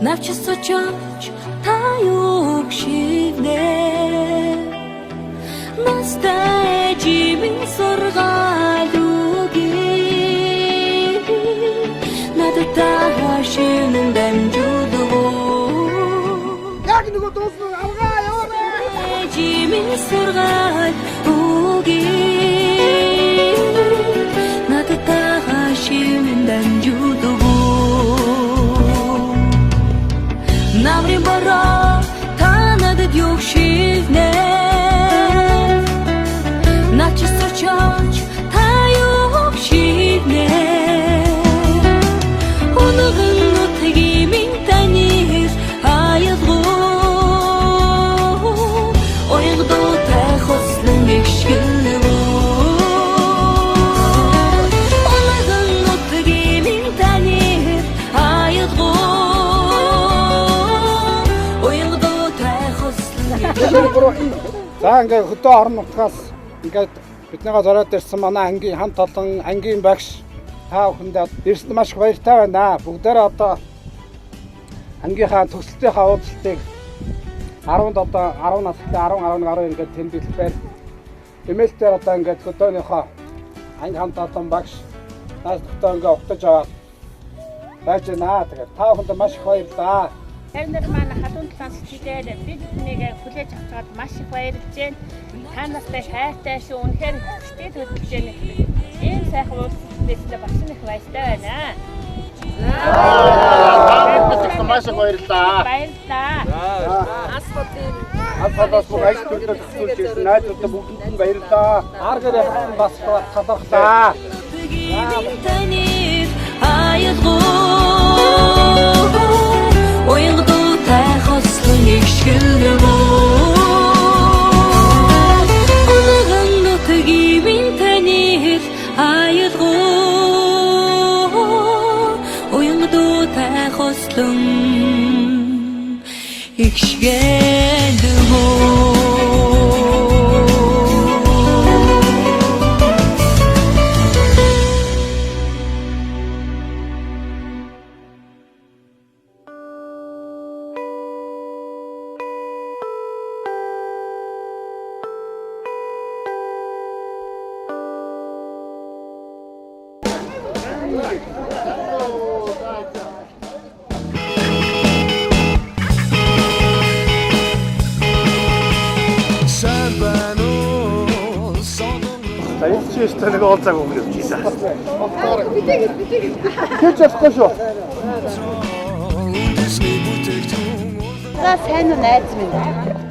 навчисочооч та югшивнэ настай жимийн сургаалуги надад хашинэн дамжуулгоо яг нөгөө дуусна авгаа яваа жимийн сургаалуги надад хашинэн дамжуулгоо намрын бороо та надад югшивнэ навчисочооч та югшивнэ онгон нутгийн минь танис аялгоо онгодоо та хослон ишгэлвөө онгон нутгийн минь танис аялгоо За ингээ хөдөө орон нутгаас ингээд биднийгээ зориод ирсэн манай ангийн хамт олон ангийн багш та бүхэндээ ирсэнд маш их баяртай байна. Бүгдээрээ одоо ангийнхаа төсөлтийнхаа уулзалтыг 10-нд одоо 10 настай 10 11 12 ингээд тэмдэглэхээр эмээлтээр одоо ингээд хөдөөнийхөө анги хамт олон багш наас доктор ингээ угтаж аваад байж байна. Тэгээд та бүхэнд маш их баярлалаа. Харин манай хадуун талаас хилээд бид нэг хүлээж авч байгаад маш их баярлж байна. Та нартай хайртай шүү. Үнэхээр сэтгэл хөдлөж байна. Ийм сайхан уулзалтанд бас их баяртай байна. За маш их баярлалаа. Баярлалаа. Асбатаас бүх ажил төлөвлөлт хийж ирсэн найзуудаа бүгдэнд нь баярлалаа. Аргаар явсан бас талархлаа. Онгодоо та хослон ишгэлвөө онгон нутгийн минь танис аялгоо онгодоо та хослон ишгэлвөө За энэ ч ихтэй нэг уулзааг өнгөрөөж байна. Тэч явахгүй шүү. За сайн уу найз минь.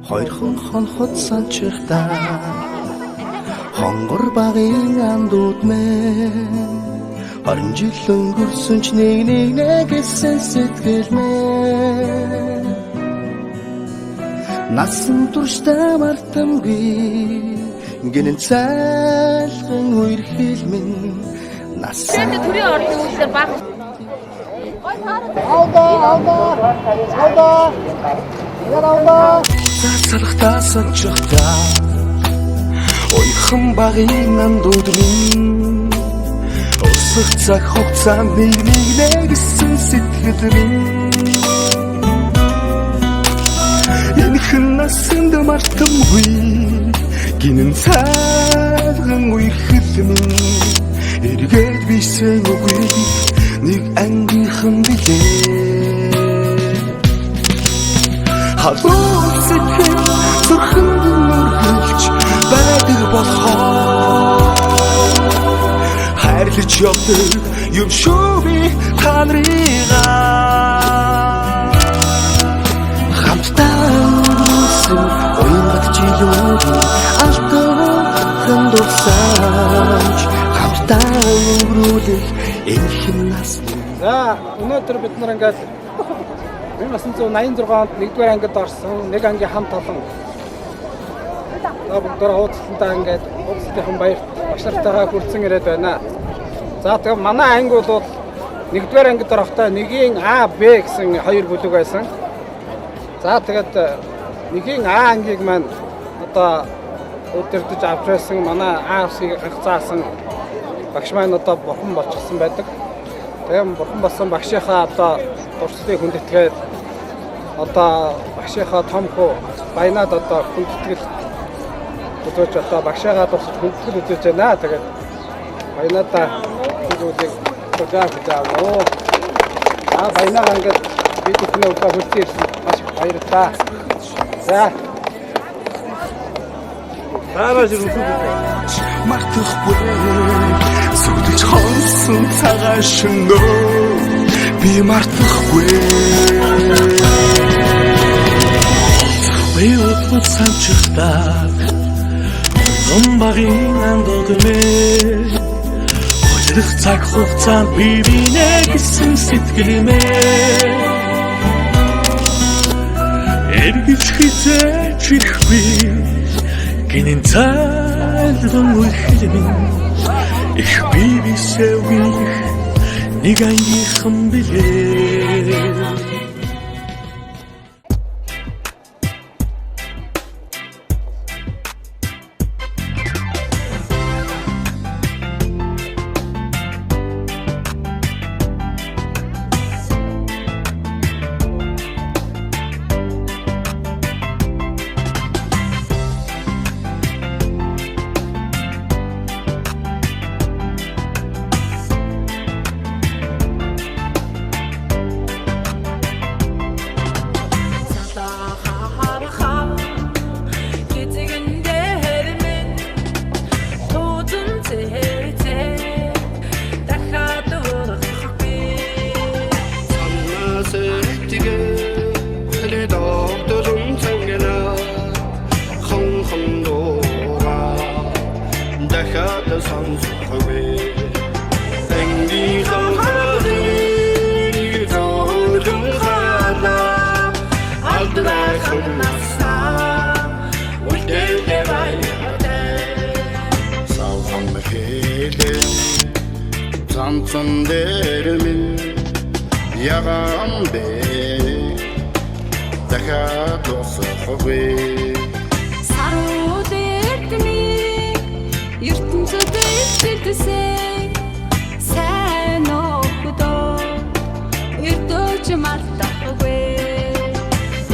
Хоёрхан хонхот санчиртаа хонгор багын андууд мэн 20 жил өнгөрсөн ч нэг гэсэн сэтгэл мэн насан туршдаа мартамгүй гинэн цайлган үер хэлмэн насан Төрийн орлын үйлдэл баг. Авда. цацрахтаа санчиртаа ойхон багын андууд минь өсөх цаг хугацаанд нэг гэсэн сэтгэл минь энэхэн насанд мартамгүй гинэн цайлган үер хэлмэн эргээд бийсэн үгүй нэг ангийнхан билээ халуун сэтгэл зүрхэнд нүргэлж байдаг болохоор хайрлаж явдаг юм шүү би та нарыгаа хамтдаа өнгөрсөн уянгат жилүүд алтан дурсамж хамтдаа өнгөрүүлэх энэхэн насны За өнөөдөр бид нар ингээд 1986 онд 1-р ангид орсон нэг ангийн хамт олон. За бүгдөө уулзалтаа ингээд уулзалтын баярт багш нартайгаа хүрсэн ирээд байна. За тэгээ манай анги бол 1-р ангид орохдоо нэгийн А, Б гэсэн хоёр бүлэг байсан. За тэгээд нэгийн А ангийг маань одоо өдөрдөж авч байсан манай А-ыг анхаасан багш маань одоо бурхан болчихсон байдаг. Тэгээд бурхан болсон багшийнхаа одоо дурслыг хүндэтгээд одоо багшийнхаа том хөө баянаад одоо хүндэтгэл үзүүлж одоо багшаагаа дурсаж хүндэтгэл үзүүлж байна. Тэгээд баянадаа зүйлийг хөдөө. Баянаагаа ингээд бид бүхэн удаа хүртээ ирсэн маш их баярлалаа. За. мартахгүй зүгдэж хонсон цагаан шөнөө би мартахгүй би өдөр санчтаа гомбагийн андогмээ өдрөх цаг хугацаанд би бинэ гэсэн сэтгэлмээ эргэж хизээч ирэхгүй гинэн цаалган үхэлмэн их бивисэвих нэг ангийнхан билээ Samson dermin yagambe дахиад дуусахгүй Саруу дэртний ертөнцөд дэвтсэн сайн өгдөө эрдөөж мартахгүй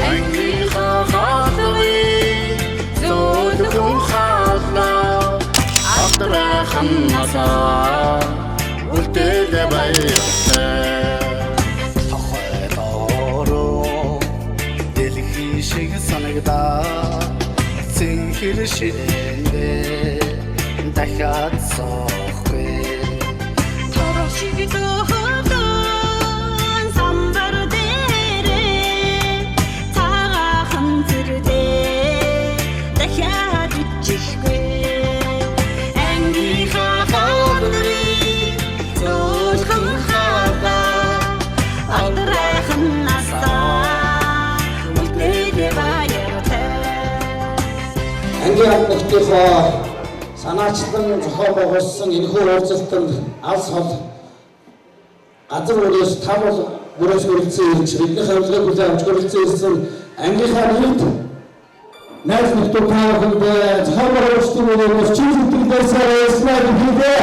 ангийнхаа хатны зөвхөн хатна ахтрахын насаа үлдээ баяртай тохойдороо дэлхий шиг санагдаа зинхэр ширэндээ дахиад сохгүй Торошиг дөхөн самбар дээрээ таахан зэрдээ дахиад ичихгүй ангийнхаа хатны зөвхөн хатна ахтрахын насаа үлдээ баяртай Ангийн хамтлагийнхоо санаачлан зохион байгуулсан энэхүү уулзалтанд алс хол газар өрөөс там бүрээс хүрэлцэн ирж бидний хамтлагыг хүлээн авч хүрэлцэн ирсэн ангийнхаа нийт найз нөхдөд та бүхэнд зохион байгуулагчдын өрөөс орчин сэтгэлээс баярлалаа хэлье.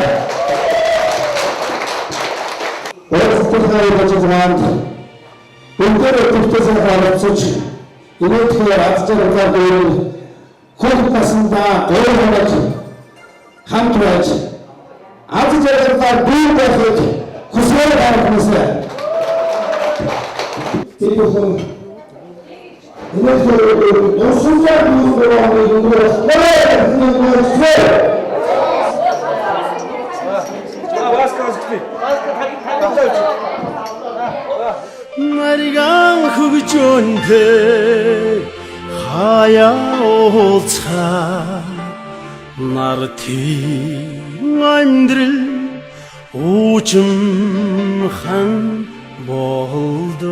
Уулзалтын ажланд бүгдээ төвчсөн хаалцаж өнөөдөр аз жаргалтай дөрөв хөл тасандаа гоёрхонож хамт байж аз жаргалтай бие байхыг хүсэж байгаагнасаа тиймэрхүү өнөөдөр өсвөр Мариган хөгжөндөө хаяа уулзаа нартын амьдрал уужимхан болдог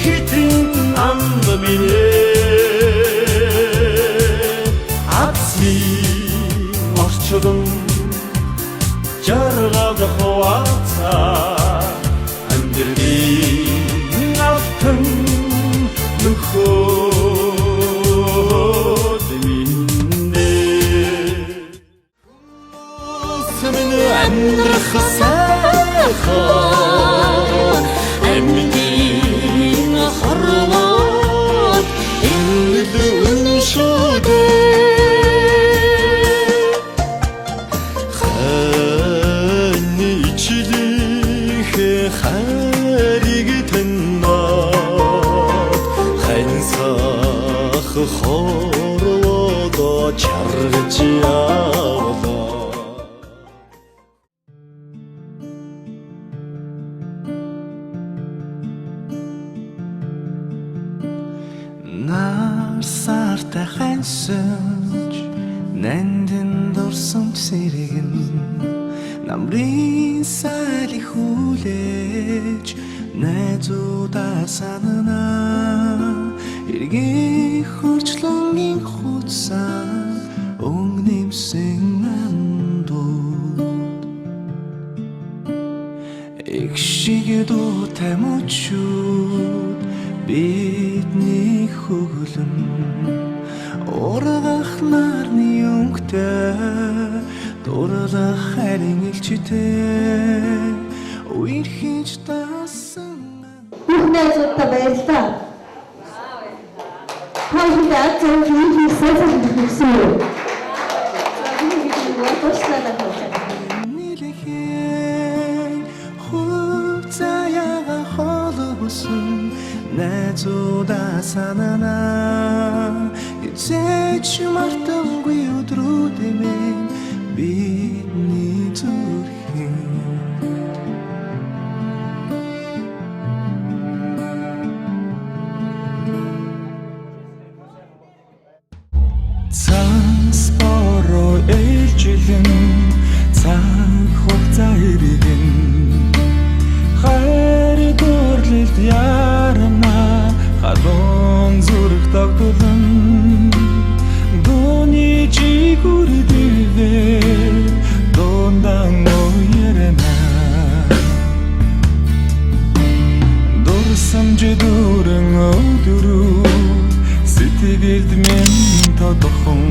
хитэн амба минь атси орчдон жаргал хаваца амьдрал хайрыг таньнаад хайнсах хоороо чаргаж явлаа. Нарсартай хансаж нандин дурсан сэргэн намрын салих хүлээж найзуудаа санана эргэх хөрчлөнгийн хуцсан өнгнэмсэн андууд их шиг дуутай мөчүүд бидний хөглөн ургах нарны өнгөтэй дурлах харин илчтэй үерхэж таасан Бүх найзуудаа баярлалаа. Хоёулаа зөв хийсэн гэсэн юм. хуцаяга холбосон найзуудаа санана эцэж мартамгүй өдрүүд минь бидний зүрхэн цанс бороо ээлжилэн цаг хугацаа иргэн хайр дурлалд ярана халуун зүрх тогтолон дууны чигүр дивэр дондан уярана дурсамж дүрэн өдрөө сэтгэлд минь тодохон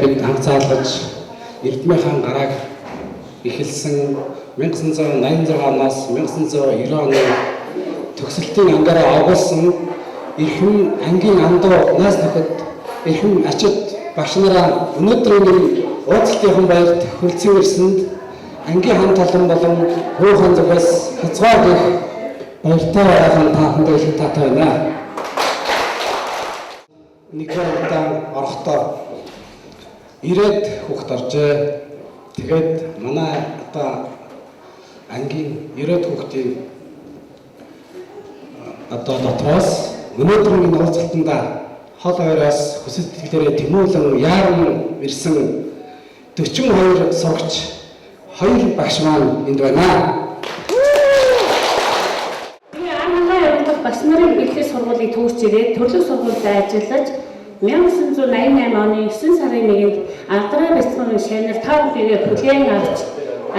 бид анхаалж Эрдмийн хаан гарааг эхэлсэн 1986 оноос 1990 оны төгсөлтийн ангаараа агуулсан эрхэм ангийн андуу нас нөхөд эрхэм ачид багш нараа өнөөдрийн уулзалтын баярт хүрэлцэн ирсэнд ангийн хаан талан болон хуухан зүгээс хязгаар их баяртай байхын таахандаа их таатай байна. Николаудаа орохдоо 90-д хүүхд оржээ. Тэгээд манай одоо ангийн 90-д хүүхдийн одоо дотроос өнөөдрийн энэ уулзалтанда хол хоёроос хүсэл сэтгэлээрээ тэмүүлэн яаран ирсэн 42 сурагч 2 багш маань энд байна. Багш нарын эхлэл сургууль сургуулийг төгсч ирээд төрлөх сургуульд ажиллаж 1988 оны 9 сарын 1-нд Алдраа бяцхан шанаар 5 гэгээ хүлээн авч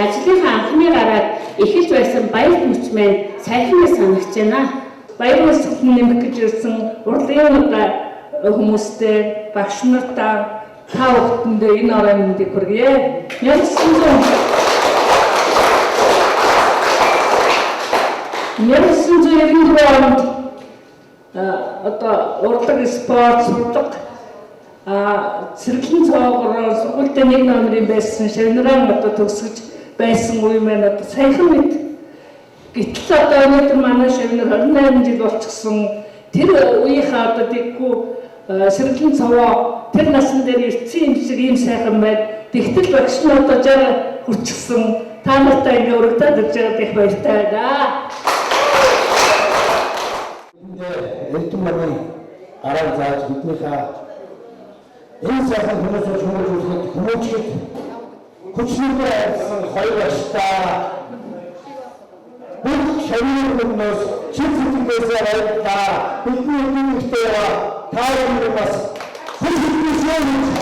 ажлынхаа анхны гараад эхэлж байсан баяр мөчмэн сайхан санагч байна. Баяр мөчмөн нэмэх гэж ирсэн урлагийн хүмүүстэй багш нартаа та бүхэндээ энэ орон мэндийг хүргье. 1992 онд одоо урлаг спорт сурдаг цэрэглэн цоогоор сургуультай 1 номерын байсан Шавнаран одоо төгсөж байсан үе маань одоо саяхан мэд. Гэтэл одоо өнөөдөр манай Шавнар 28 жил болчихсон тэр үеийнхаа одоо дэггүй цэрэглэн цовоо тэр насан дээр ирсэн юм шиг ийм сайхан байд. Тэгтэл багш нь одоо 60 хүрчихсэн та нартай ингээ урагдаад ирж байгаад их баяртай байна. Элтэн морын араа зааж биднийхээ энэ сайхан хүмүүсийг хүмүүжүүлэхэд хүмүүжлэхэд хүчнийгээр ажилласан хоёр багштай бүх шавны хүмүүс чиг сэтгэлээсээ баярлалаа. Бидний өмнөдөө та бүхэн бас хүч хөдөлгөөс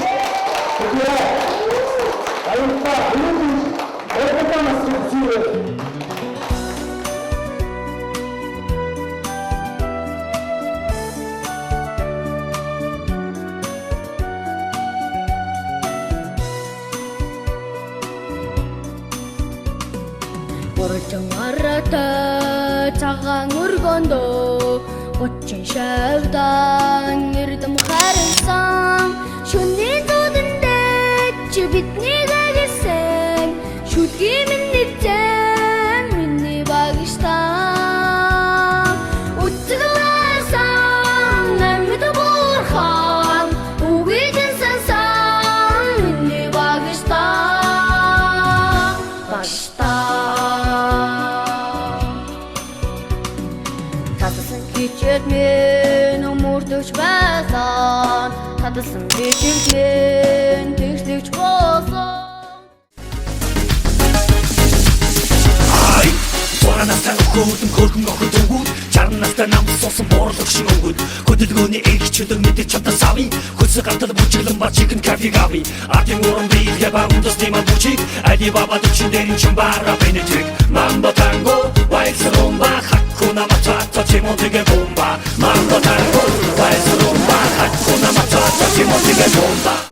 Орчонгарата цагаан өргөндөө Очин шавдан эрдэм харсан шүний дүүдэндээ чи бидний дэгэсэн шүдгий миний зэн миний багштан утгаласан намд бурхан үгийдэн сансан миний багштан Кичээд мен өмөрдөж байсан Хадсан бичигдэн тэгж болсон Настай өхөөдөн хөргөн охид өнгүүд 60 настай намс суусан буурлах шиг өнгүүд хөдөлгөөний эгчүүд мэдээ чадсан сави хөсөг гартал бүжиглэн ба чикен кафе гави атын уран бийлгэ ба ундас нэмэн бүчиг али баба дэчиндэрин чимбара бенетрик мамбо танго вайс румба хакуна матата чимотигэ бомба мамбо танго вайс румба хакуна матата чимотигэ бомба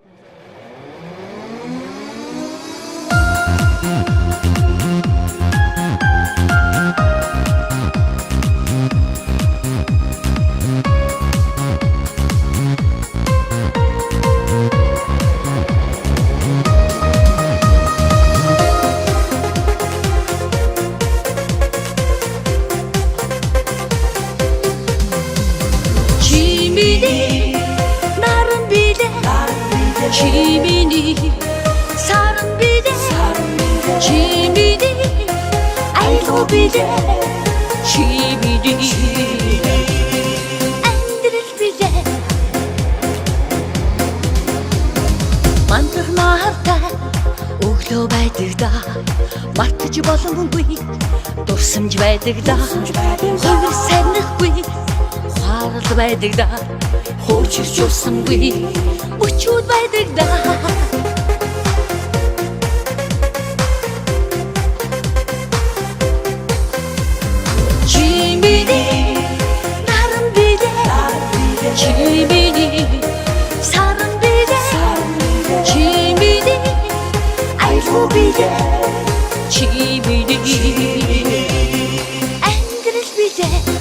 Чимини саран биде чимини айло биде чимини андрэл биде мантарнаарта өглөө байдаг да мартаж боломгүй дурсамж байдаг да хувир санахгүй харал байдаг да Хочешь чувствовать, учут байдагда. Чимини, наран биде, чимини, саран биде, чимини, айло биде, чимини, андрэл биде.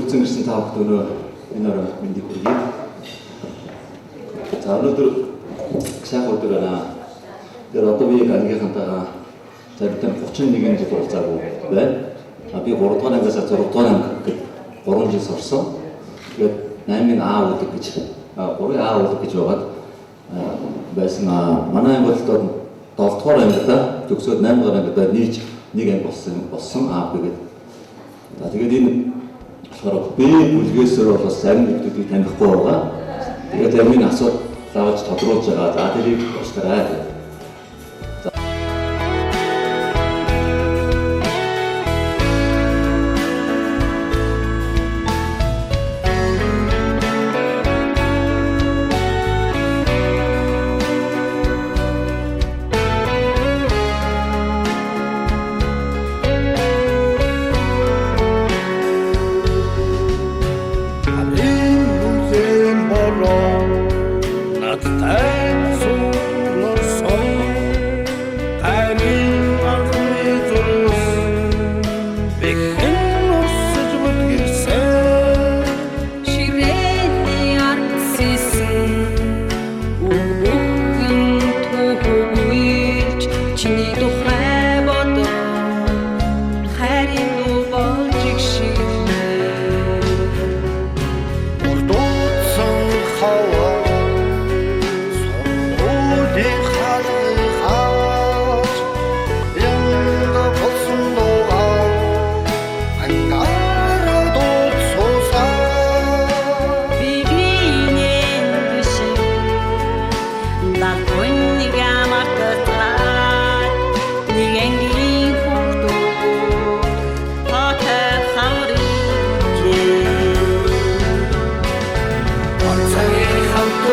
хүрсэн ирсэн та бүхэн өнөө энэ орой мэндийг хүргэе. За өнөөдөр сайхан өдөр байна. Тэр одоо би ангийнхантайгаа зарим 31 жил уулзаагүй байна. Би 3 дугаар ангиас 6 дугаар анги гэдэг 3 жил сурсан. Тэгээд 8-ын А үүдэг гэж 3-ын А үүдэг гэж байгаад байсан. Манай анги бол 7 дугаар ангидаа төгсөөд 8 дугаар ангидаа нийт нэг анги болсон А гэдэг. За тэгээд энэ болохоор би бүлгээсээр бол бас зарим хүмүүсийг танихгүй байгаа. Тэгээд амийн асуудал заавч тодруулж байгаа. За тэрийг уучлаарай. I'm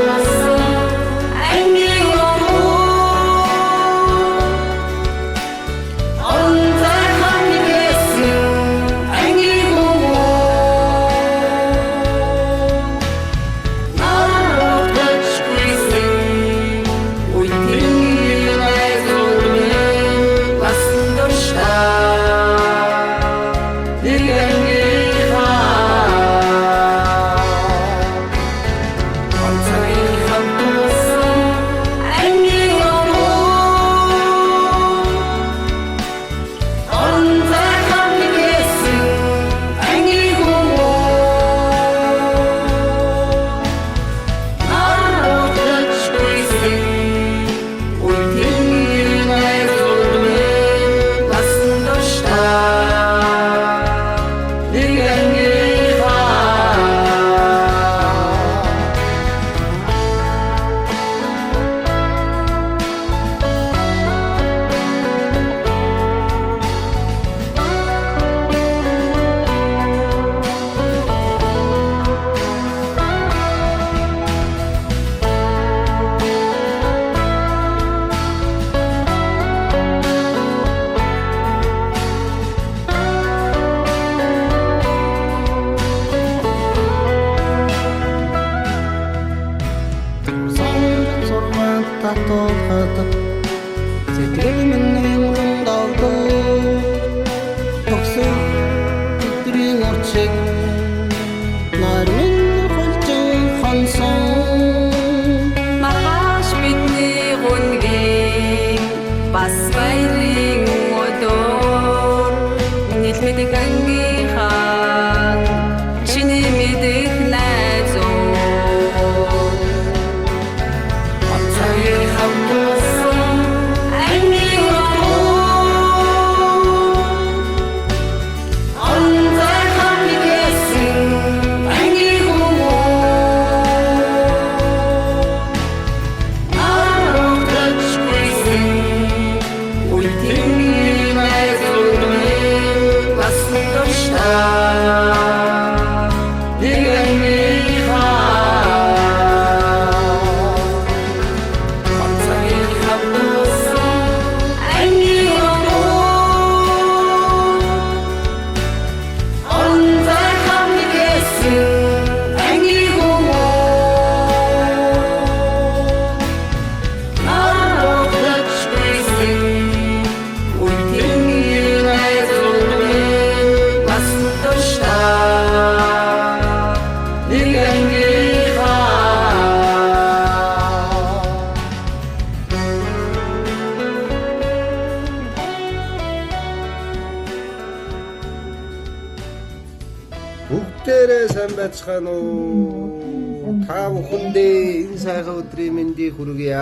бүгдээрээ сайн байцгаана уу? Та бүхэндээ энэ сайхан өдрийн мэндийг хүргье.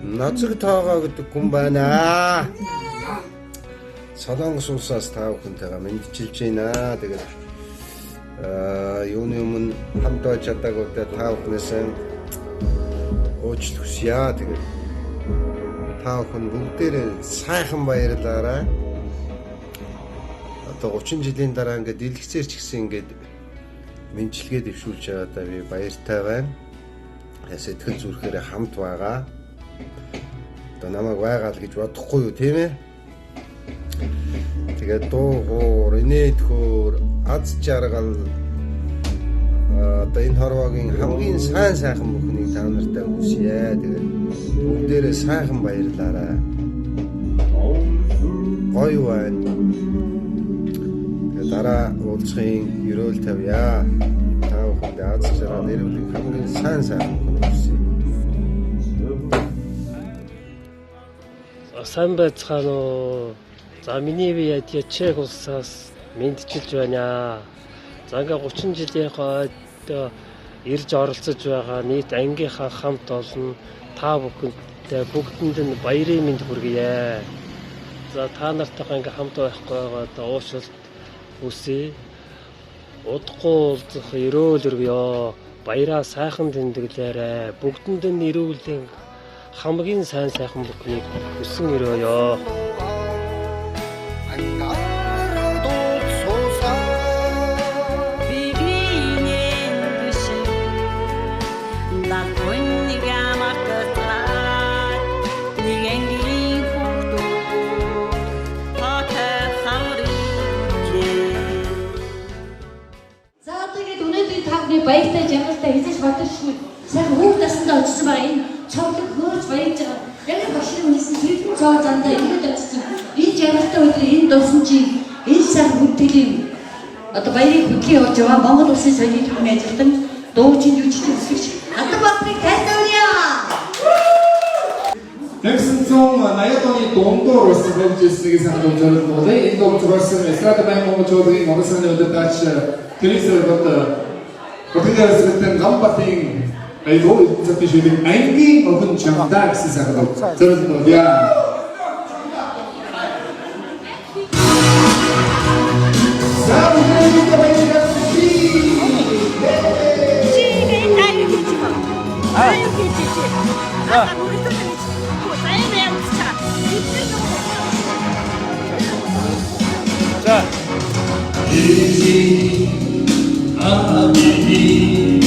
Нацэг тоогоо гэдэг хүн байна. Солонгос улсаас та бүхэнтэйгээ мэдчилж байна. Тэгээд юуны өмнө хамт байж чадаагүй та бүхнээс уучлалт хүсье. Тэгээд та бүхэн бүгдээрээ сайхан баярлаарай. 30 жилийн дараа ингээд дэлгэцээр ч гэсэн ингээд мэнчилгээ дэвшүүлж байгаадаа би баяртай байна. Сэтгэл зүрхээр хамт байгаа. Одоо намайг байгаал гэж бодохгүй юу, тийм ээ? Тэгээд дуу хоор, инээдхөр, аз жаргал одоо энэ хорвогийн хамгийн сайхан бүхнийг та нартай хүсье. Тэгээд бүгдээрээ сайхан баярлаарай. Гоё байна. Дараа уулзахын ерөөл тавья. Та бүхэнд аз жаргал нэрвэлэн хамгийн сайн хүсье. Сайн байцгаана уу. За миний бие Чех улсаас мэдчилж байна. За ингээ 30 жилийнхаа ирж оролцож байгаа нийт ангийнхаа хамт олон та бүхэндээ бүгдэнд нь баярын мэнд хүргье. За та нартайгаа ингээ хамт байхгүй байгаа уучлалт үсээ удахгүй уулзах ерөөл өргөё. Баяраа сайхан тэмдэглээрэй. Бүгдэнд нь эрүүлийн хамгийн сайхан бүхнийг хүсэн өргөё. Баяртай жаргалтай хийж батаршгүй сайхан хүүхд насндаа очсон байгаа энэ цовлог хөөж баяж байгаа. Яг башир үнэсэн хэрхэн цоо зандаа ингэж очсон. Энэ жаргалтай өдрийн энэ дурсан чи энэ сайхан бүтэлийн одоо баярыг хөтлөе явж байгаа Монгол улсын соёлын төвийн ажилтан дуучин жүжигчин өсгөгч Атбаатарыг тайлбаръя. 1980 оны дундуур улс хөгжүүлсэнийг санал зориулж байна. Энэ дуу зурсан эсрэг банк Монголын Монголын өдөртөж телевизээр Бүгдээрээ зөвхөн гамбатын айдол зөвхөн ангийн охин чамдаа гэсэн санаа зөвлөмөр яа. 아비니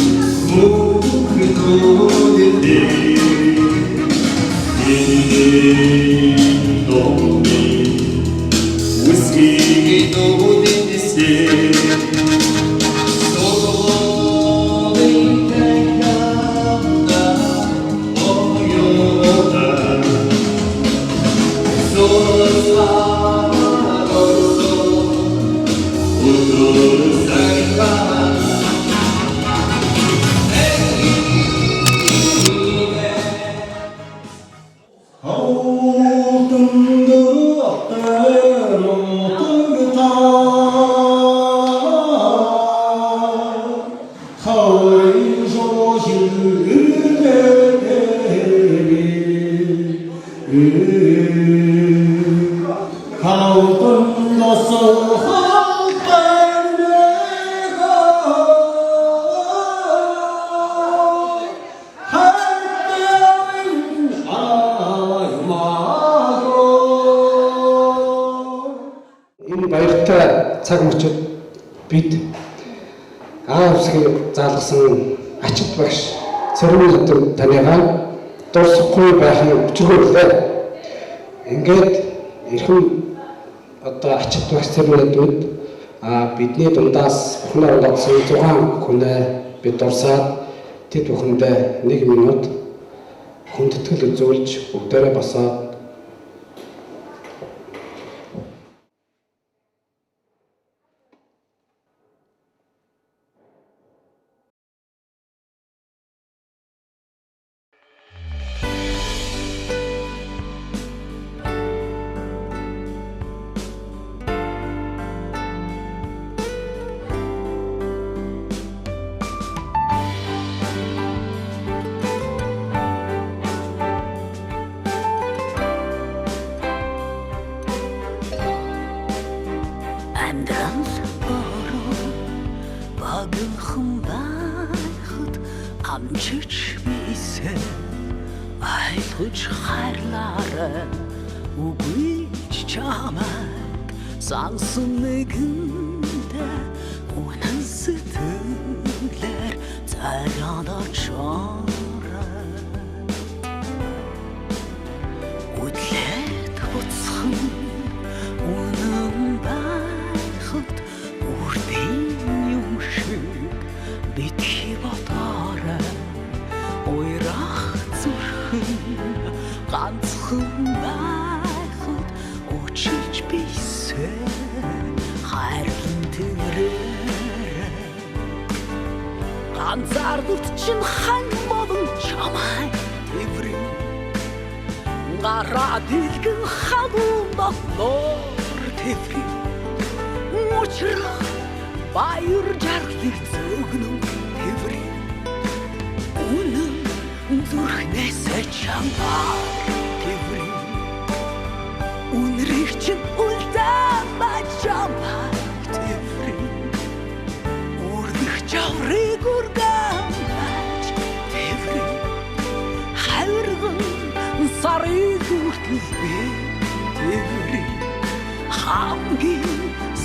목도는데 인도미 우스기 도는데 소리가 어여다 소사로서 우도를 살바 цаг мөчид бид аавсгийн заалгасан ачид багш цэрмэл таныгаа дурсахгүй байхын өчргөөлөө. Ингээд эрхэм одоо ачид багш цэрмэлүүд бидний дундаас бүхнээр олгосон 6 хүнээ бид дурсаад тэд бүхэндээ 1 минут хүндэтгэл үзүүлж бүгдээрээ босоод үгүй чамайг сансан нэгэндээ үнэн сэтгэлээр цайгааначаарай үдлээд буцхан үнэн байхад үрдийн юм шиг битгий бодорой уйрах зүрхэн ганцхан байхад учирч бисээ хайрлан тэрээр ганцаардут чин хан бодон чамай тэврэн гараа дэлгэн хавундах нор тэврэн учрах баяр жаргалыг зөөгнөн тэврэн үнэн зүрхнээсээ чамаар тэврэн үнэрийг чин үлдэн бачамаар тэврэн үрдэх чаврыг үргэн бач тэврэн хайрган сарыг үртэлбэ тэврэн хамгийн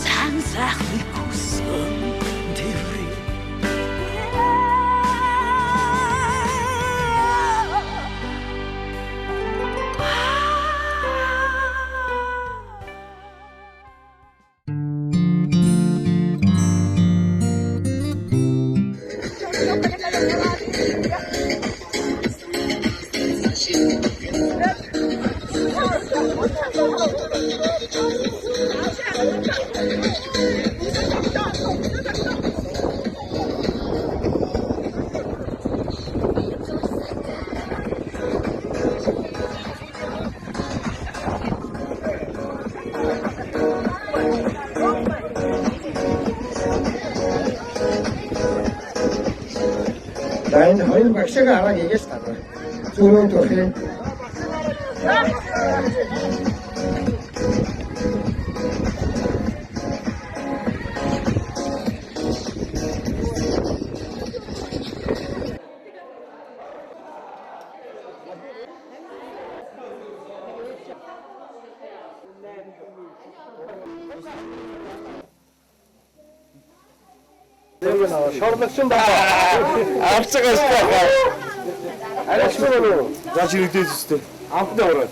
сайн сайхныг хүсэн тэврэн энэ хоёр багшиг арга хийгээс татвар. Зүрх төрхий. Шорлогсон байна. Авцгаас таа. Арашгүй юу? Зааш ирдээс үстэй. Амтны ороод.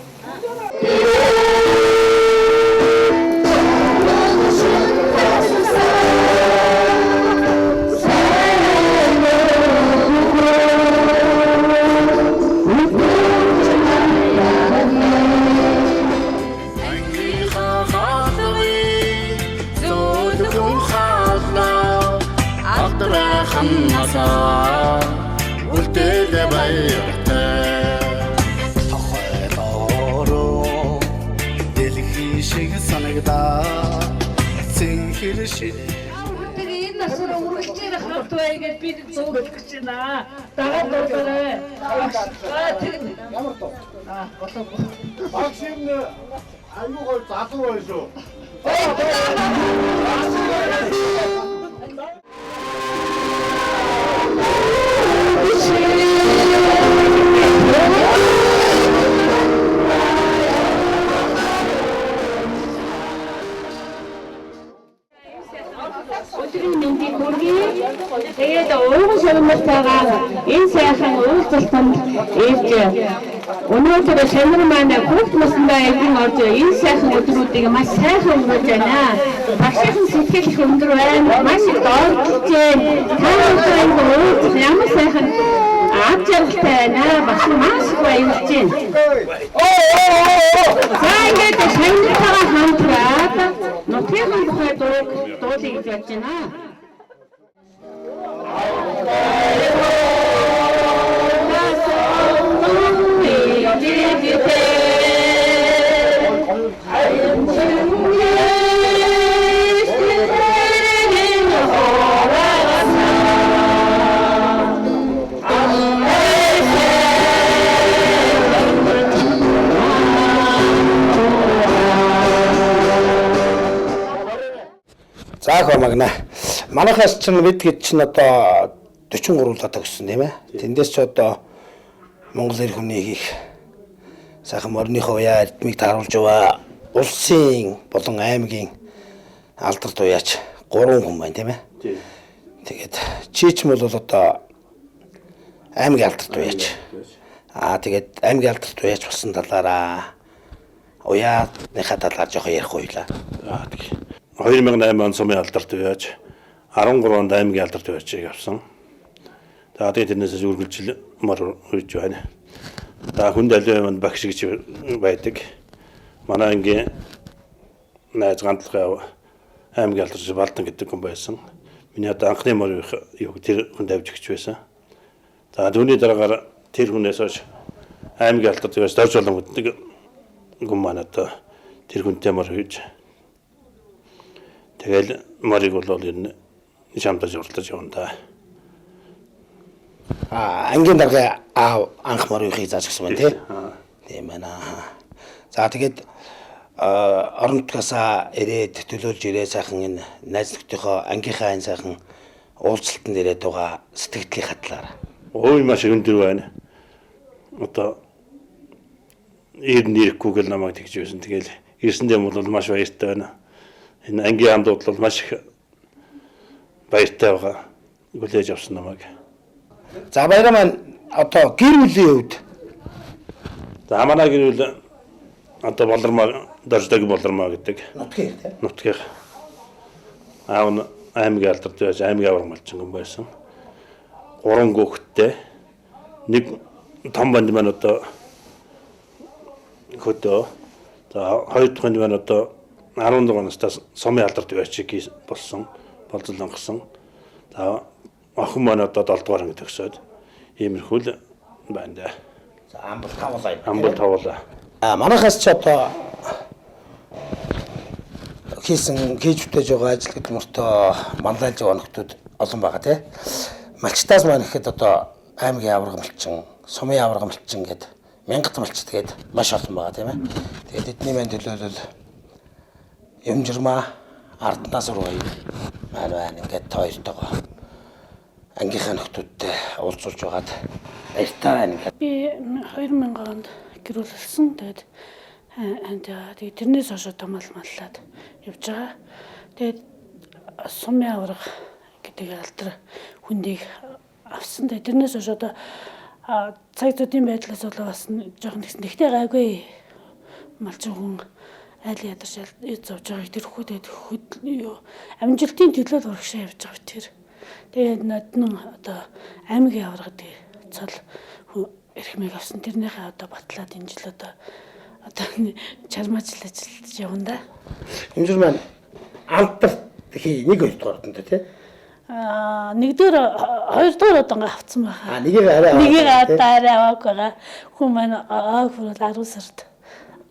үлдээгээ баяртай тохойдороо дэлхий шиг санагдаа зинхэр шиг энэ насраа үргэлжлэн хамт байгаад бид зөөлөх гэж байна. Дагаад дураарай. Ямар тоо? болоогүй. Багш юм аюу гой залуу байна шүү. Тэгээд ууган шагналтайгаа энэ сайхан уулзалтанд ирж өнөөдөр шанар маань хүүхд насндаа эдийн орж энэ сайхан өдрүүдийг маш сайхан өнгөрөөж байна. Багшийн сэтгэл их өндөр байна. Маш их дорж байна. Та энэ уулзалт ямар сайхан аж аргалтай байна. Багш маш их баярлж байна. За ингээд шанартайгаа хамтраад нутгийн тухай дуулыг хийж болж байна. За хомагна. Манайхаас ч бид хэд ч одоо 43 удаа төгссөн тийм ээ. Тэндээс ч одоо Монгол эр хүнийг их сайхан морныхоо уяа ритмийг тааруулж яваа. Улсын болон аймгийн алдарт уяач 3 хүн байна тийм ээ. Тэгээд чи ч бол одоо аймгийн алдарт уяач. Тэгээд аймгийн алдарт уяач болсон талаараа уяаныхаа талаар жоохон ярих байлаа. 2008 он сумын алдарт уяач 13 онд аймгийн алдарт уяачийг авсан. За тэгээд тэрнээс үргэлжилмээр үйж байна. За хүнд аливанд багш гэж байдаг. Манай ангийн найз ганцлахаа аймгийн алдарт Балдан гэдэг хүн байсан. Миний одоо анхны мөр юу тэр хүнд авжигч байсан. За түүний дараагаар тэр хүнээс хойш аймгийн алдарт уяач дорж болон гэдэг хүн маань одоо тэр хүнтэй мөр үйж. Тэгэл морийг бол энэ шамтаж уралдаж явна да. Ангийн дарга анх морийнхыг зааж гисэн байна тий. Тийм байна. За тэгээд оронтгасаа ирээд төлөөлж ирээ сайхан энэ найз нөхдийнхөө ангийнхаа энэ сайхан уулзалтанд ирээд байгаа сэтгэлийн хатлаар. Ой маш өндөр байна. Одоо ирнэхгүй гэл намайг тэгж байсан. Тэгэл ирсэндээ бол маш баяртай байна. Энэ ангийн хамт бол маш их баяртай байгаа. Хүлээж авсан намайг. За баяраа маань одоо гэр бүлийн хувьд за манай гэр бүл одоо болормоо дорждог болормоо гэдэг. Нутгийн тийм. Нутгийн. Аав аймгийн алдарт уяач аймгийн авраг малчин хүн байсан. 3 хүүхэдтэй. Нэг том банд маань одоо хөдөө. За 2 дахь банд маань одоо 14 оноос сумын алдарт уяачийг болсон. Болзол онгосон. За охин маань одоо 7 дугаар анги төгсөөд иймэрхүү байна да. За амбал тавлаа. Амбал тавлаа. Манайхаас ч одоо хийж бүтээж байгаа ажил гэдэг мөртөө манлайлж байгаа нөхдүүд олон байгаа тий. Малчтаас маань ихэд одоо аймгийн авраг малчин, сумын авраг малчин гэдэг 1000 малчт гээд маш олон байгаа тийм ээ. Тэгээд эдний маань төлөөлөл Юмжирмаа арднаас руу маань ингээд тоёртойгоо ангийнхаа нөхдүүдтэй уулзуулж байгаад баяртай байна. Би 2000 онд гэрүүлсэн. Тэгээд тэрнээс хойш томалмаллаад явж байгаа. Тэгээд сумын авраг гэдэг алдар хүндийг авсан. Тэгээд тэрнээс хойш одоо цаг зүйн байдлаас болоо бас жоохон тэгтээ гайгүй малчин хүн айл ядарч зовж байгааг тэр хүүдэд амжилтын төлөө урагшаа явж байгаа тэр. Тэгээд нодн одоо аймгийн авраг гэдэг цол эрхмийг авсан. Тэрнийхээ одоо батлаад энэ жил одоо чармаачлал ажиллаж явна да. Энэ жил маань амтар нэг 2 дугаар энэ тий. Нэгдүгээр 2 дугаар одоо авцсан байгаа. Нэгийг арай аваагүй байгаа. Хүн маань аагүй 10 сард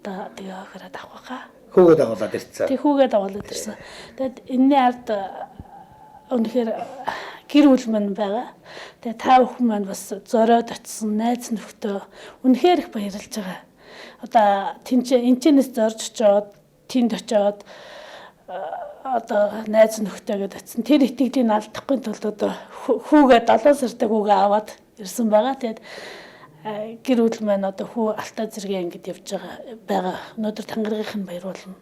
одоо тэгээ авахараа авах. Хүүгээ дагуулад ирсэн. Тэг хүүгээ дагуулад ирсэн. Тэгэд энэний ард өнөхөр гэр бүл маань байгаа. Тэгээ та бүхэн маань бас зориод очсон найз нөхдөө үнэхээр их баярлж байгаа. Одоо энэчнээс зорж очоод тэнд очоод одоо найз нөхдөйгээд очсон. Тэр итгэлийн алдахгүй тулд одоо хүүгээ 7 сардаг хүүгээ аваад ирсэн байгаа. Тэгээд гэр бүл маань одоо хүү алтаа зэргийн ангид явж байгаа. Өнөөдөр тангарагийнх нь баяруулна.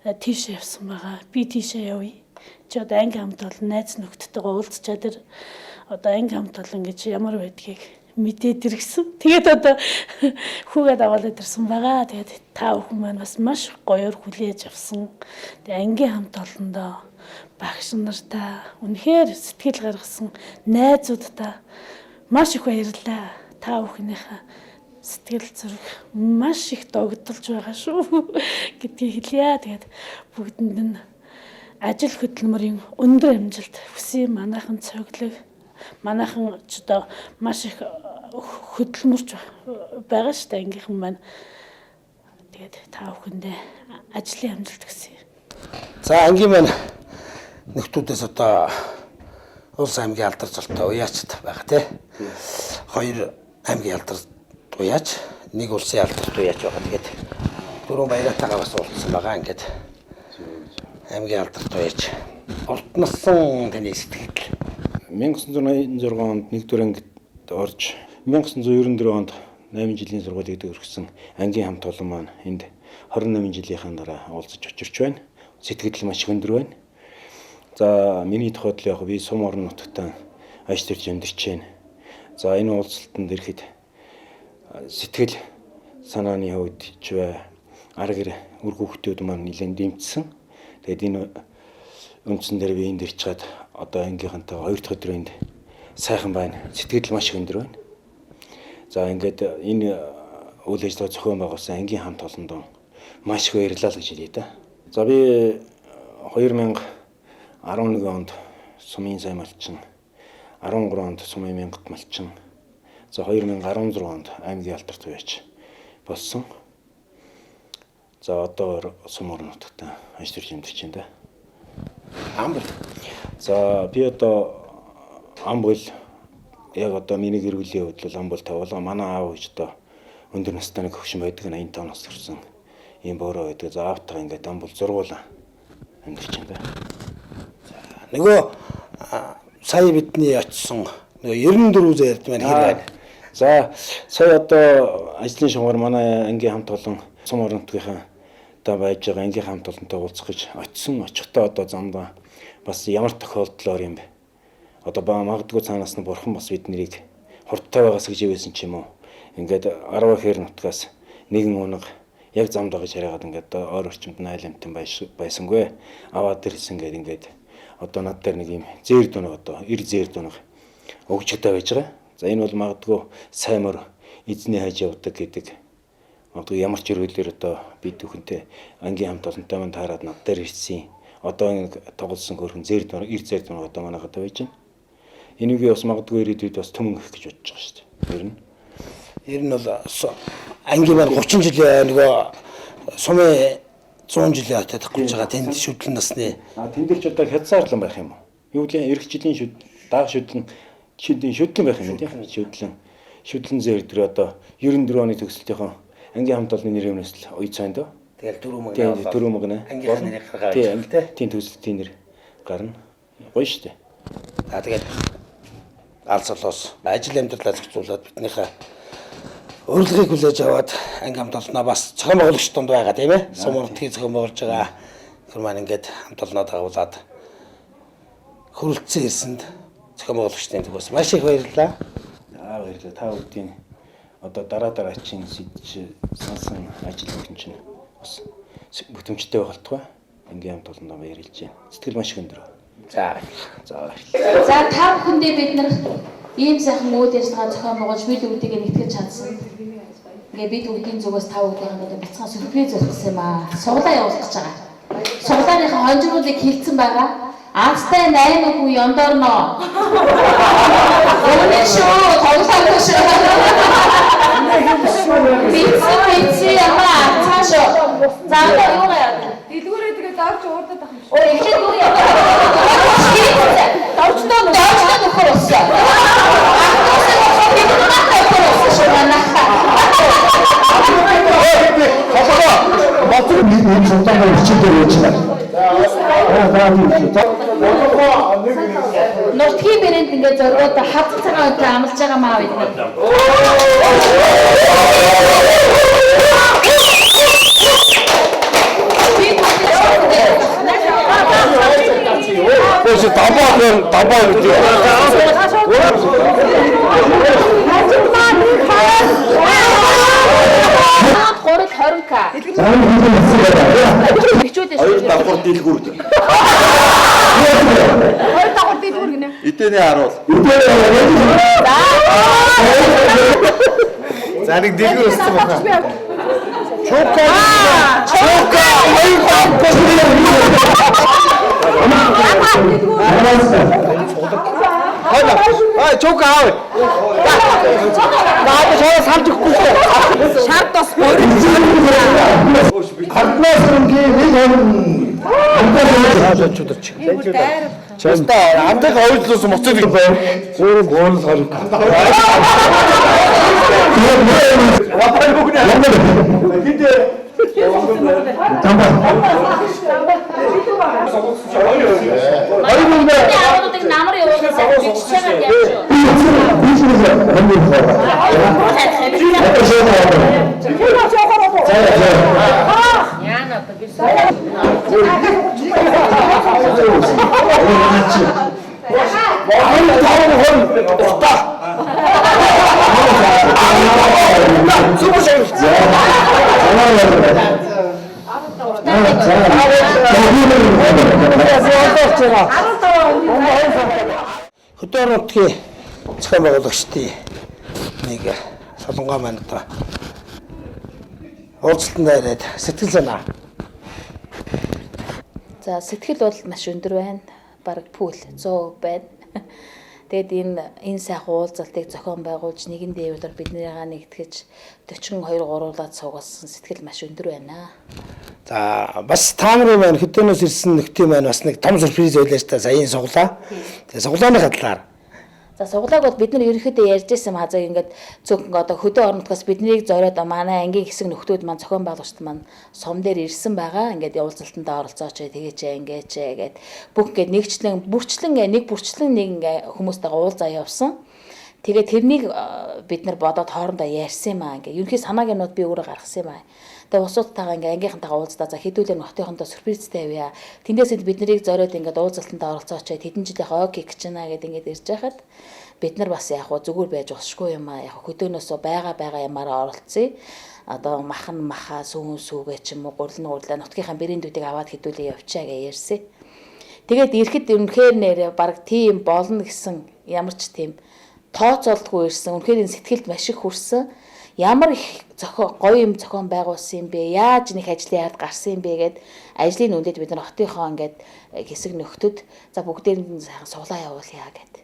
Тийшээ явсан байгаа. Би тийшээ явъя. Чи одоо анги хамт бол найз нөхдөдтэйгээ уулзчаад тэр одоо анги хамт бол ингэж ямар байдгийг мэдээд иргсэн. Тэгээд одоо хүүгээ дагуулад ирсэн байгаа. Тэгээд та бүхэн маань бас маш гоёор хүлээж авсан. Тэгээд ангийн хамт олондоо багш нартаа үнэхээр сэтгэл гаргасан найзуудтай маш их баярлалаа. Та бүхнийхээ сэтгэл зүрх маш их догдолж байгаа шүү гэдгийг хэлье. Тэгээд бүгдэнд нь ажил хөдөлмөрийн өндөр амжилт хүсье. Манайхан цоглог манайхан ч одоо маш их хөдөлмөрч байгаа шүү дээ ангийнхан маань. Тэгээд та бүхэндээ ажлын амжилт хүсье. За ангийн маань нөхдүүдээс одоо улс аймгийн алдар золтой уяачд байгаа тий. 2 аймгийн алдар уяач, 1 улсын алдарт уяач байгаа. Тэгээд 4 баяртайгаа бас уулзсан байгаа. Ингээд аймгийн алдарт уяач урт нассан таны сэтгэл. 1986 онд 1-р ангид орж 1994 онд 8 жилийн сургуулийг төгссөн ангийн хамт олон маань энд 28 жилийнхаа дараа уулзаж очирч байна. Сэтгэл маш их өндөр байна. За миний тухайд л яг би сум орон нутагтаа аж төрж амьдарч байна. За энэ уулзалтанд ирэхэд сэтгэл санааны хувьд ч бай арга гэр үр хүүхдүүд маань нэлээд дэмжсэн. Тэгээд энэ үндсэн дээр би энд ирчээд одоо ангийнхантай 2 дахь өдөр энд сайхан байна. Сэтгэл маш их өндөр байна. За ингээд энэ үйл ажиллагаа зохион байгуулсан ангийн хамт олонд маш их баярлалаа гэж хэлье да. За би 2011 онд сумын сайн малчин, 13 онд сумын мянгат малчин, за 2016 онд аймгийн алдарт байж болсон. За одоо сум орон нутагтаа аж төрж амьдарч байна да. Амбал. За би одоо амбал яг одоо миний гэр бүлийн хувьд бол амбал тавуулга манай аав гэж одоо өндөр настай нэг хөвшин байдаг 85 нас төрсэн ийм боороо байдаг. За аавтайгаа ингээд амбал зургуулаа амьдарч байна да. Нөгөө сая бидний очсон нөгөө 94 зээрд маань хэр байна. За сая одоо ажлын шугамар манай ангийн хамт олон сум орон нутгийнхаа одоо байж байгаа ангийн хамт олонтой уулзах гэж очсон. Очихдоо одоо замдаа бас ямар тохиолдлоор юм бэ? Одоо магадгүй цаанаас нь бурхан бас биднийг хурдтай байгаас гэж ивэсэн ч юм уу. Ингээд 10 хэр нутгаас нэгэн унаг яг замд байгаа шараагаад ингээд ойр орчимд найламтан байсангүй. Аваад ирсэн ингээд одоо над дээр нэг юм зээр дунаг одоо ир зээр дунаг өгчтэй байж байгаа. За энэ бол магадгүй саймар эзний хаж явдаг гэдэг. Магадгүй ямар ч өрөөлөөр одоо бид бүхэнтэй ангийн хамт олонтой манд хараад над дээр ирсэн. Одоо ингэ тоглосон хөрхөн зээр дунаг ир зээр дунаг одоо манайхад байж байна. Энийг би бас магадгүй ирээдүйд бас төмөн гэх гэж бодож байгаа шүү дээ. Ер нь бол ангийн маань 30 жилийн нөгөө сумын 100 жилийн атадахгүй байгаа тэнд шүтлэн насны. Тэнд ч одоо хязгаарлан байх юм уу? Юу гэвэл эх жилийн даах шүтлэн байх юм тийм шүтлэн зээр дээр одоо 94 оны төгсөлтийнхөө ангийн хамт олонны нэр юмнаас л уй цаанд. Тэгэл дөрөв мөгнө. Ангийнхаа нэрийг гаргаж тийм төгсөлтийн нэр гарна. Гоё шүү дээ. За тэгээд алс олоос ажил амьдралаа зохицуулаад биднийхээ урилгыг хүлээж аваад анги хамт олноо бас зохион байгуулагч дунд байгаа тийм ээ. Сум орнотгийн зохион байгуулж байгаа тэр маань ингээд хамт олноо дагуулад хөрөлдсөн ирсэнд зохион байгуулагчдын зүгээс маш их баярлалаа. Баярлалаа. Та бүдгийн одоо дараагийн сэдж сансан ажил бүхэн чинь бас бүтэмжтэй байх болтугай. Ангийн хамт олондоо баярлж байна. Сэтгэл маш их өндөр. За та бүхэндээ бид нар ийм сайхан үйл ажиллагаа зохион байгуулж бид бүгдийг нэгтгэж чадсан. Ингээ бид бүгдийн зүгээс та бүхэн бяцхан сюрприз болсон юм аа. Суглаа явуулах гэж байгаа. Суглааныхаа хонжруудыг хилцэн байгаа. Азтай 8 хүн ёндорно. Өнөө шоу тоглосон шүү. Бици ямаа цаашаа. Заавал юу яа. Дэлгүүрээ тэгээ давж уурдаад ах юм шиг. Ой ихэнх юу яа. Давчнаа нөхөр болсон. Нутгийн брэнд ингээд зоргоод хад цагаан өнтэй амлаж байгаа маа бид нар. Өөс dabaa гэдэг. Город 20к. Хоёр давхар дэлгүүр. Хоёр давхар дэлгүүр гинэ. Эдний харуул. За нэг дэлгүүр өссөн байна. Чока. Ай чока аа. Наад шоо самжихгүй шүү. Шарт бас бүр. Харднаас нэг Часта амтыг ойлуулсан моцог юм байна. Зөөр гоол харин. Вапай бүгнэ. Гинэ. Тамба. Аавуудыг намар явуулсан биччихээд яаж юу? хөдөөр нутгийн зохион байгуулагчдын нэг солонгоо маань одоо уулзалтанд ирээд сэтгэл санаа. За сэтгэл бол маш өндөр байна. Бараг пүүл 100% байна. Тэгэд энэ сайхан уулзалтыг зохион байгуулж нэгэн дэвлэр биднийгаа нэгтгэж 42 гуруулаад суугалсан сэтгэл маш өндөр байна. За бас таамрын маань хөдөөнөөс ирсэн нөхдийн маань бас нэг том сюрприз байлаа шүү дээ. Саяын суглаа. Тэгээ суглааны хадлаар. За суглааг бол бид нар ерөнхийдөө ярьж байсан хазаг ингээд зөвхөн одоо хөдөө орнотгоос биднийг зориод манай ангийн хэсэг нөхдүүд маань зохион байгуулагчид маань сум дээр ирсэн байгаа. Ингээд уулзалтанд оролцооч тэгээч ингээд гэд бүх ингээд нэгчлэн бүрчлэн нэг ингээд хүмүүстэйгээ уулзаа явсан. Тэгээд тэрнийг бид нар бодоод хоорондоо ярьсан юм аа. Ингээд ерөнхий санаагийнууд би өөрөө гаргасан юм аа. Тэгээ усуудтайгаа ингээ ангийнхантайгаа уулздаа за хэдүүлээ нотынхонтой сюрпризтэй авъя. Тэндээсээ бид нарыг зориод ингээ уулзалтанд оролцооч хэдэн жилийн хойг гэж байна гэд ингээ ирж байхад бид нар бас яг зүгээр байж болшгүй юм аа. Яг хөдөөнөөсөө байгаа ямаараа оролцъё. Одоо маха сүүгээ ч юм уу гурлаа нутгийнхаа брэндүүдийг аваад хэдүүлээ явчаа гэж ярьсан. Тэгээд ирэхэд үнэхээр нэрээ баг тийм болно гэсэн ямар ч тийм тооцоолдгүй ирсэн. Үнэхээр энэ сэтгэлд маш их хүрсэн. Ямар их гоё юм зохион байгуулсан юм бэ? Яаж нэг ажлын ард гарсан юм бэ гэд ажлын үндэд бид нар хотынхоо ингээд хэсэг нөхдөд за бүгдээр нь сайхан суглаа явуулъя гэд.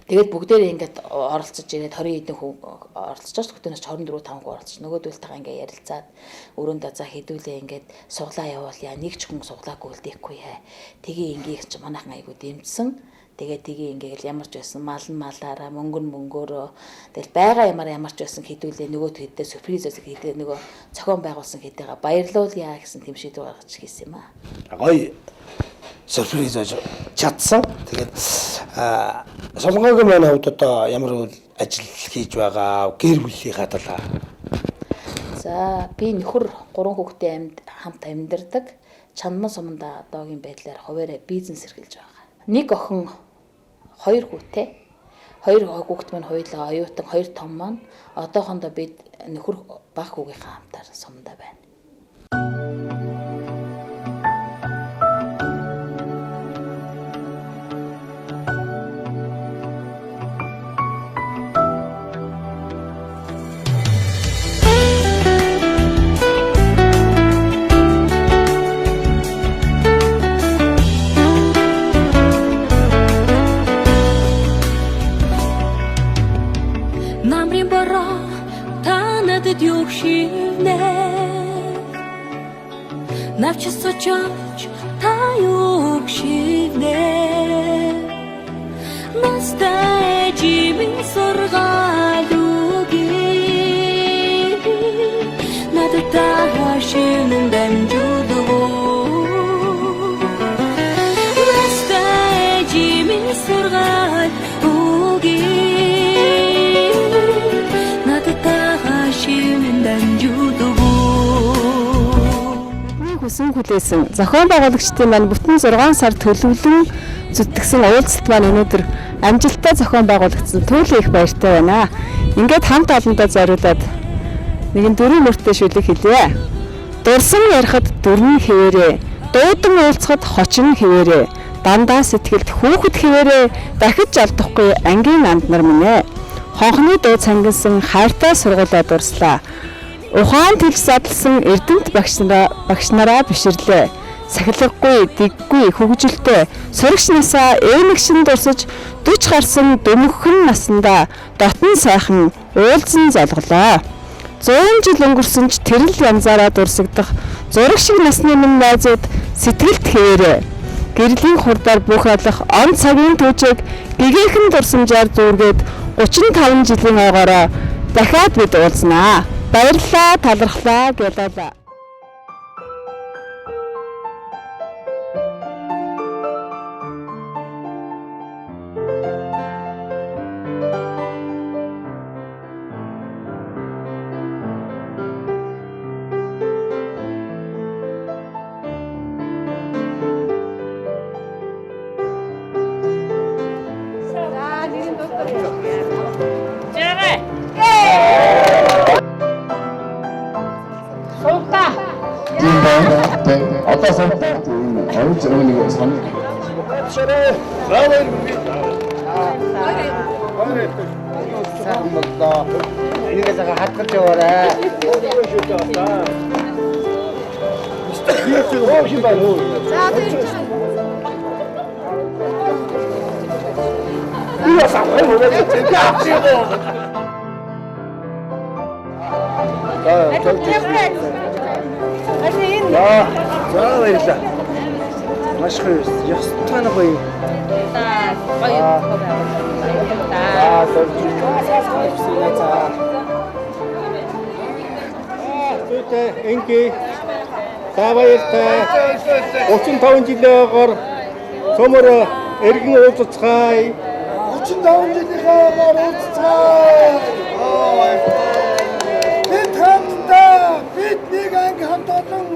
Тэгээд бүгдээр ингээд оролцож ирээд 20 хэдэн хүн оролцож байгаа. Хөтөнөөс 24-5 хүн оролцож нөгөөдөлтэйгээ ингээд ярилцаад өрөөндөө за хэдүүлээ ингээд суглаа явуулъя. Нэг ч хүн суглаагүй л дэхгүй яа. Тэгээ ингээд ч манайхан айгуу дэмжсэн. Тэгээд тгий ингээл ямар ч байсан мал нь малаараа мөнгө нь мөнгөөрөө тэгэл байгаа ямар ч байсан хэдүүлээ нөгөө хэддээ сюрпризээс хийдээ нөгөө зохион байгуулсан хэдээгээ баярлуулъя гэсэн тийм шийдвэр гаргаж хийсэн юм аа. Гоё сюрприз чадсан. Тэгээд солонгогийн маань хувьд одоо ямар ажил хийж байгаа гэр бүлийнхаа талаа. За би нөхөр 3 хүүхэдтэй хамт амьдардаг. Чанман суманда одоогийн байдлаар хуваараа бизнес эрхэлж байгаа. Нэг охин 2 хүүтэй. 2 хүүхэд маань хоёулаа оюутан 2 том маань одоохондоо бид нөхөр баг хүүгийнхаа хамтаар сумдаа байна. Навчился чач таю кшивне Настаечи ми соргалуги Надо тахашинен дамжудугу Настаечи ми соргалуги Надо тахашинен дамжудугу Хүсэн хүлээсэн зохион байгуулагчдын маань бүтэн 6 сар төлөвлөн зүтгэсэн уулзалт маань өнөөдөр амжилттай зохион байгуулагдсан туйлын их баяртай байна. Ингээд хамт олондоо зориулаад нэгэн дөрвөн мөртөө шүлэг хэлье. Дурсан ярихад дүрмэн хэвээрээ, дуудан уулзахад хочин хэвээрээ, дандаа сэтгэлд хүүхэд хэвээрээ дахиж алдахгүй ангийн анд нар минь ээ. Хонхны дуу цангилсан хайртай сургуулаа дурслаа. Ухаан төлс задлсан эрдэнэт багш нараа биширлээ. Сахилгагүй, дэггүй, хөгжилтэй сурагч насаа ээмэгшин дурсаж 40 гарсан дөнгөхөн наснда дотн сайхан уулзсан залглаа. 100 жил өнгөрсөн ч тэрл янзаараа дурсагдах зураг шиг насны минь найзууд сэтгэлд хэвээрээ. Гэрлийн хурдаар бүх алах он цагийн түүжийг гэгээхэн дурсамжаар зүүргээд 35 жилийн ойгоороо дахиад бид уулзнаа. Баярлалаа, талархлаа гэлээ. Суугтаа. Тийм байна. Одоо суугтаа. Орж өгнө сонь. Сайхан боллоо. Энийгээ цагаа хатгаж яваарай. Оо шин байна уу? За тийм. Юу савхай мөн тийм авчихгүй. За баярлалаа. Маш гоё. Яс тань гоё. Гоё. Зүйтэй энги та баяртай 35 жилээр цомор эргэн уулзцгаая. 35 жилийнхаа уулзцгаая. Бид хамтдаа бид нэг анги хамт олон